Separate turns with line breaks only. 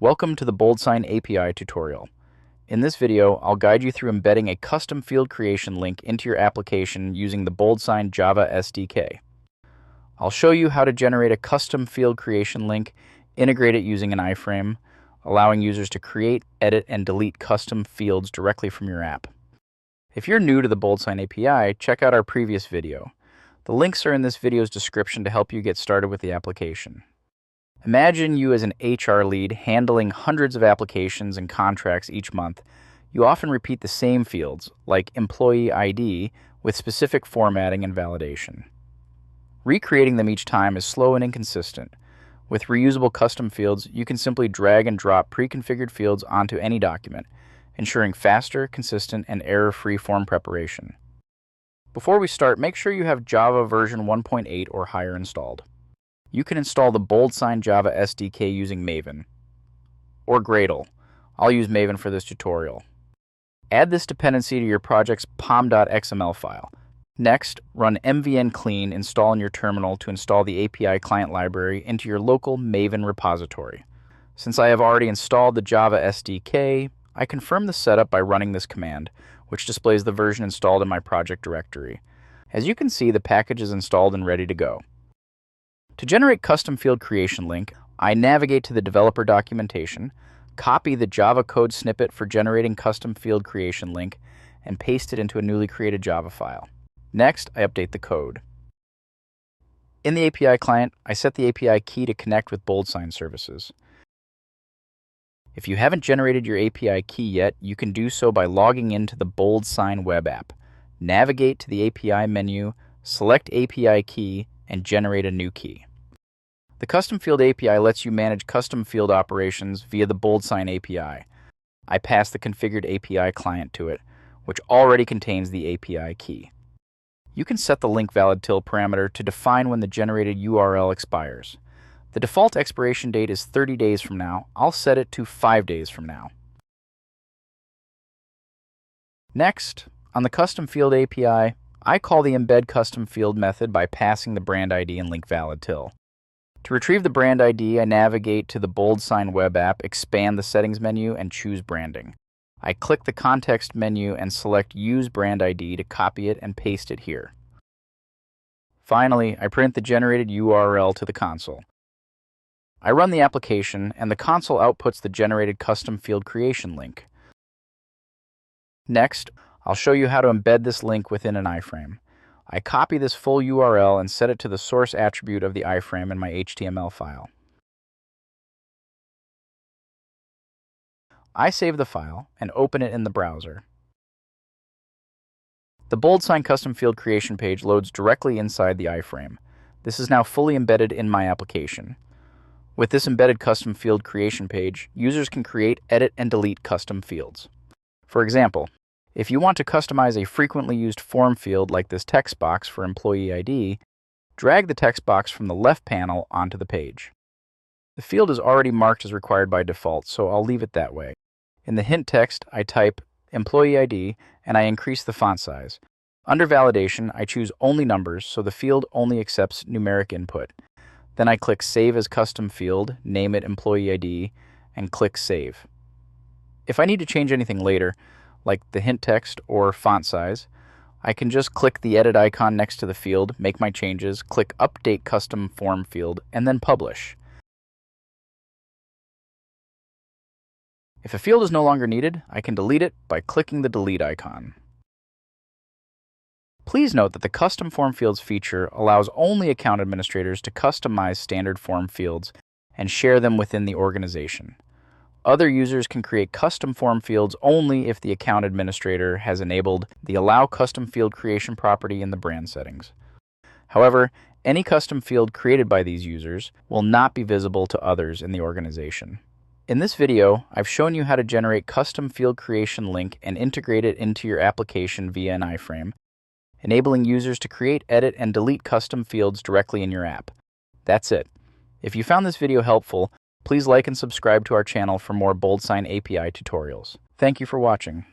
Welcome to the BoldSign API tutorial. In this video, I'll guide you through embedding a custom field creation link into your application using the BoldSign Java SDK. I'll show you how to generate a custom field creation link, integrate it using an iframe, allowing users to create, edit, and delete custom fields directly from your app. If you're new to the BoldSign API, check out our previous video. The links are in this video's description to help you get started with the application. Imagine you as an HR lead handling hundreds of applications and contracts each month. You often repeat the same fields, like employee ID, with specific formatting and validation. Recreating them each time is slow and inconsistent. With reusable custom fields, you can simply drag and drop pre-configured fields onto any document, ensuring faster, consistent, and error-free form preparation. Before we start, make sure you have Java version 1.8 or higher installed. You can install the BoldSign Java SDK using Maven or Gradle. I'll use Maven for this tutorial. Add this dependency to your project's pom.xml file. Next, run mvn clean install in your terminal to install the API client library into your local Maven repository. Since I have already installed the Java SDK, I confirm the setup by running this command, which displays the version installed in my project directory. As you can see, the package is installed and ready to go. To generate custom field creation link, I navigate to the developer documentation, copy the Java code snippet for generating custom field creation link, and paste it into a newly created Java file. Next, I update the code. In the API client, I set the API key to connect with BoldSign services. If you haven't generated your API key yet, you can do so by logging into the BoldSign web app. Navigate to the API menu, select API key, and generate a new key. The Custom Field API lets you manage custom field operations via the BoldSign API. I pass the configured API client to it, which already contains the API key. You can set the link valid till parameter to define when the generated URL expires. The default expiration date is 30 days from now. I'll set it to 5 days from now. Next, on the Custom Field API, I call the Embed Custom Field method by passing the brand ID and link valid till. To retrieve the brand ID, I navigate to the BoldSign web app, expand the settings menu, and choose branding. I click the context menu and select Use Brand ID to copy it and paste it here. Finally, I print the generated URL to the console. I run the application, and the console outputs the generated custom field creation link. Next, I'll show you how to embed this link within an iframe. I copy this full URL and set it to the source attribute of the iframe in my HTML file. I save the file and open it in the browser. The BoldSign custom field creation page loads directly inside the iframe. This is now fully embedded in my application. With this embedded custom field creation page, users can create, edit, and delete custom fields. For example, if you want to customize a frequently used form field like this text box for employee ID, drag the text box from the left panel onto the page. The field is already marked as required by default, so I'll leave it that way. In the hint text, I type employee ID and I increase the font size. Under validation, I choose only numbers, so the field only accepts numeric input. Then I click Save as Custom Field, name it Employee ID, and click Save. If I need to change anything later, like the hint text or font size, I can just click the edit icon next to the field, make my changes, click Update Custom Form Field, and then Publish. If a field is no longer needed, I can delete it by clicking the delete icon. Please note that the Custom Form Fields feature allows only account administrators to customize standard form fields and share them within the organization. Other users can create custom form fields only if the account administrator has enabled the Allow Custom Field Creation property in the brand settings. However, any custom field created by these users will not be visible to others in the organization. In this video, I've shown you how to generate custom field creation link and integrate it into your application via an iframe, enabling users to create, edit, and delete custom fields directly in your app. That's it. If you found this video helpful, please like and subscribe to our channel for more BoldSign API tutorials. Thank you for watching.